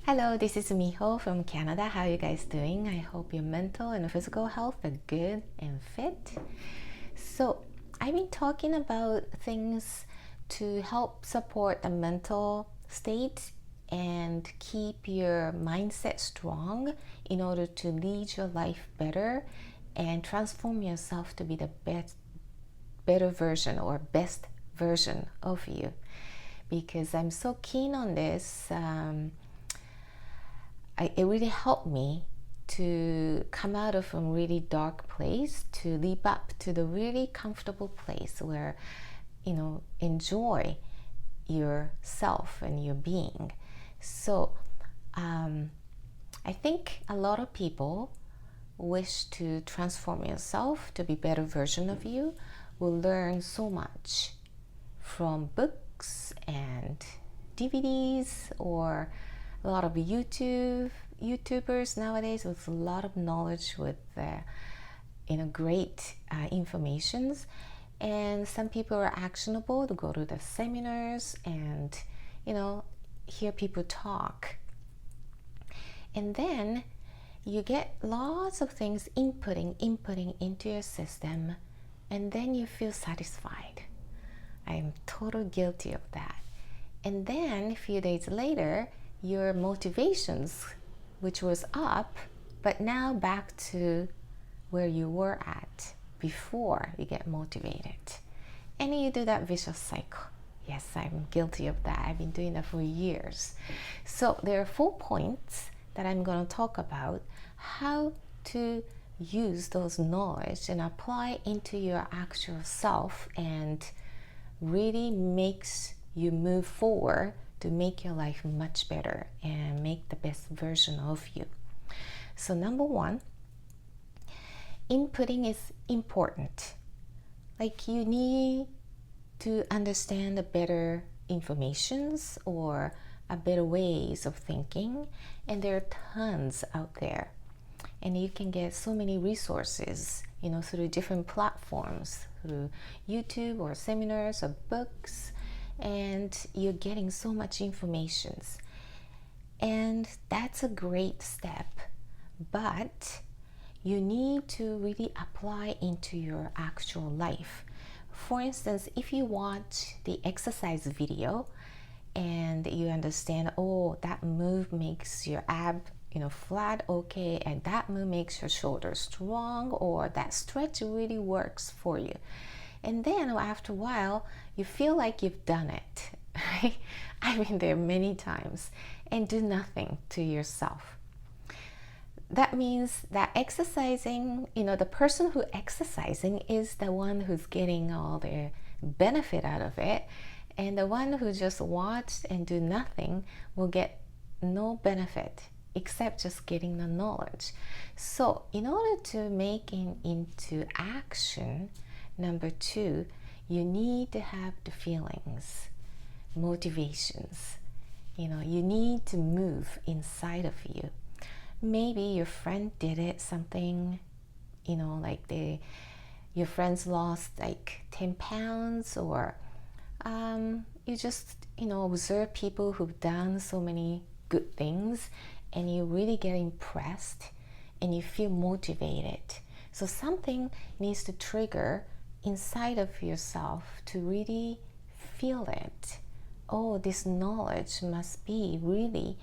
Hello, this is Miho from Canada. How are you guys doing? I hope your mental and physical health are good and fit. So, I've been talking about things to help support the mental state and keep your mindset strong in order to lead your life better and transform yourself to be the better version or best version of you. Because I'm so keen on this. It really helped me to come out of a really dark place to leap up to the really comfortable place where enjoy yourself and your being. So I think a lot of people wish to transform yourself to be a better version of you will learn so much from books and DVDs or a lot of YouTubers nowadays with a lot of knowledge with great informations, and some people are actionable to go to the seminars and hear people talk, and then you get lots of things inputting into your system, and then you feel satisfied. I'm totally guilty of that. And then a few days later, your motivations, which was up, but now back to where you were at before you get motivated. And you do that vicious cycle. Yes, I'm guilty of that. I've been doing that for years. So there are 4 points that I'm going to talk about how to use those knowledge and apply into your actual self and really makes you move forward to make your life much better and make the best version of you. So number 1, inputting is important. Like you need to understand the better informations or a better ways of thinking, and there are tons out there. And you can get so many resources, through different platforms, through YouTube or seminars or books, and you're getting so much information, and that's a great step, but you need to really apply into your actual life. For instance, if you watch the exercise video and you understand, that move makes your ab flat, okay, and that move makes your shoulders strong, or that stretch really works for you. And then after a while, you feel like you've done it. Right? I've been there many times, and do nothing to yourself. That means that exercising, the person who exercising is the one who's getting all the benefit out of it, and the one who just watched and do nothing will get no benefit except just getting the knowledge. So in order to make it into action, number 2, you need to have the feelings, motivations. You need to move inside of you. Maybe your friend did it, something, your friends lost like 10 pounds, or you just, observe people who've done so many good things, and you really get impressed and you feel motivated. So something needs to trigger inside of yourself to really feel it. This knowledge must be really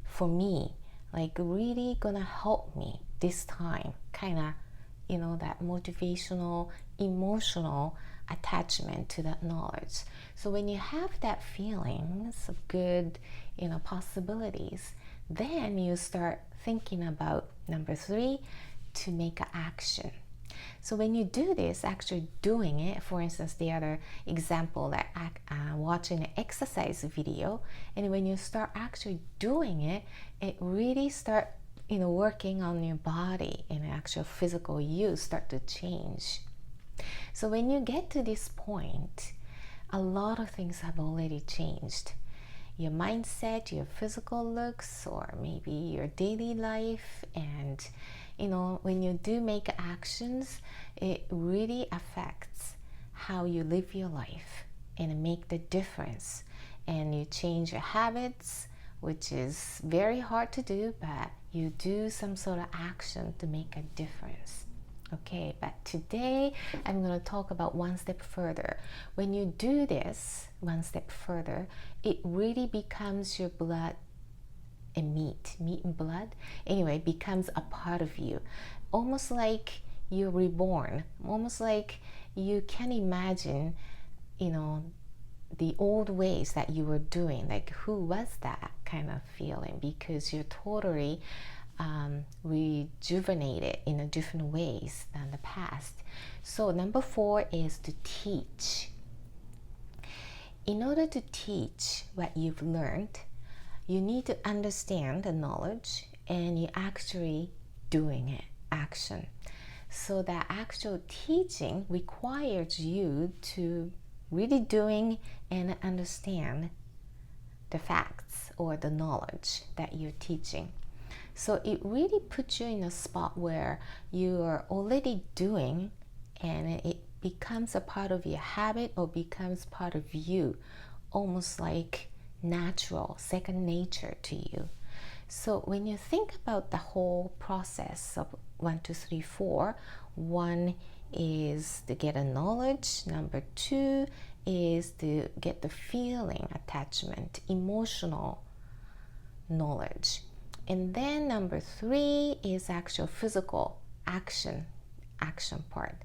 for me, like really gonna help me this time, kind of that motivational, emotional attachment to that knowledge. So when you have that feelings of good possibilities, then you start thinking about number 3, to make an action. So when you do this, actually doing it, for instance, the other example that watching an exercise video, and when you start actually doing it, it really start working on your body, and actual physical you start to change. So when you get to this point, a lot of things have already changed. Your mindset, your physical looks, or maybe your daily life, and when you do make actions, it really affects how you live your life and make the difference. And you change your habits, which is very hard to do, but you do some sort of action to make a difference. Okay, but today I'm going to talk about one step further. When you do this one step further, it really becomes your blood and meat and blood, anyway, becomes a part of you. Almost like you're reborn, almost like you can imagine, the old ways that you were doing, like who was that kind of feeling, because you're totally rejuvenated in a different ways than the past. So number 4 is to teach. In order to teach what you've learned, you need to understand the knowledge and you actually doing it, action. So that actual teaching requires you to really doing and understand the facts or the knowledge that you're teaching. So it really puts you in a spot where you are already doing and it becomes a part of your habit or becomes part of you, almost like natural, second nature to you. So when you think about the whole process of 1, 2, 3, 4, 1 is to get a knowledge, number 2 is to get the feeling, attachment, emotional knowledge, and then number 3 is actual physical action part.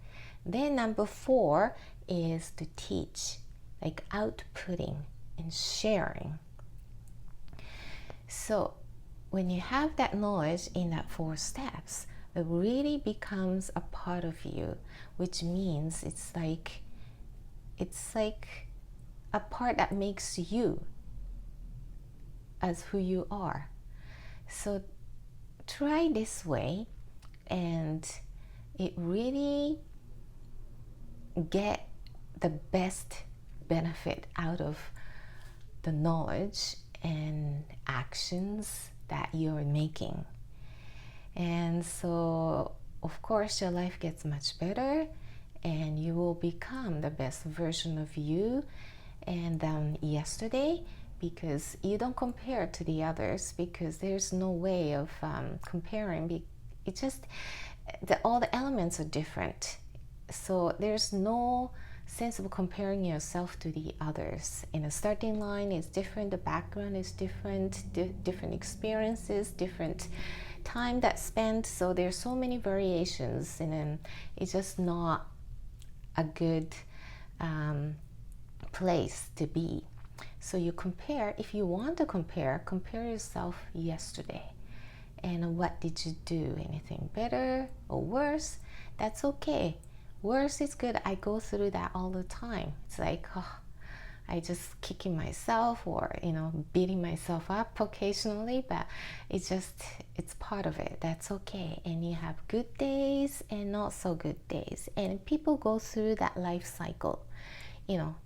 Then number 4 is to teach, like outputting and sharing. So when you have that knowledge in that 4 steps, it really becomes a part of you, which means it's like a part that makes you as who you are. So try this way and it really get the best benefit out of the knowledge and actions that you're making. And so of course your life gets much better and you will become the best version of you and than yesterday, because you don't compare to the others, because there's no way of comparing. It just all the elements are different, so there's no sense of comparing yourself to the others. And the starting line is different, the background is different, different experiences, different time that spent, so there's so many variations, and then it's just not a good place to be. So you compare, if you want to compare yourself yesterday, and what did you do, anything better or worse? That's okay. Worse is good. I go through that all the time. It's like, I just kicking myself or beating myself up occasionally, but it's part of it. That's okay. And you have good days and not so good days, and people go through that life cycle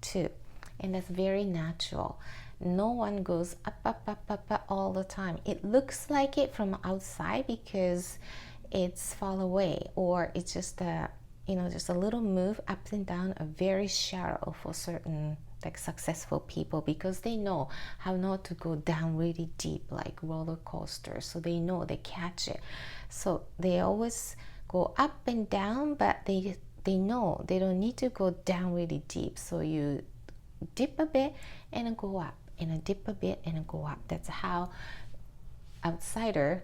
too, and that's very natural. No one goes up all the time. It looks like it from outside because it's far away, or it's just just a little move up and down, are very shallow for certain like successful people, because they know how not to go down really deep like roller coasters. So they know, they catch it. So they always go up and down, but they know they don't need to go down really deep. So you dip a bit and then go up, and then dip a bit and then go up. That's how outsider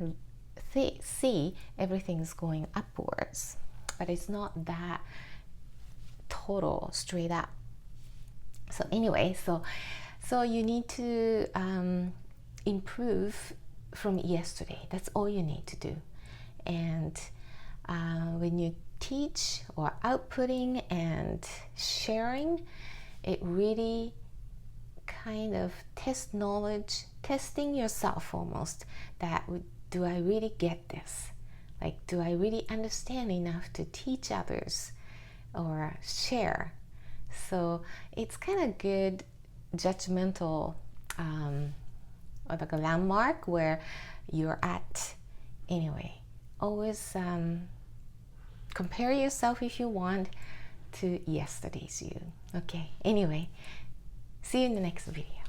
see everything's going upwards, but it's not that total straight up. So anyway, so you need to improve from yesterday. That's all you need to do. And when you teach or outputting and sharing, it really kind of test knowledge, testing yourself almost, that do I really get this? Like, do I really understand enough to teach others or share? So it's kind of good judgmental or like a landmark where you're at. Anyway, always compare yourself if you want to yesterday's you. Okay, anyway, see you in the next video.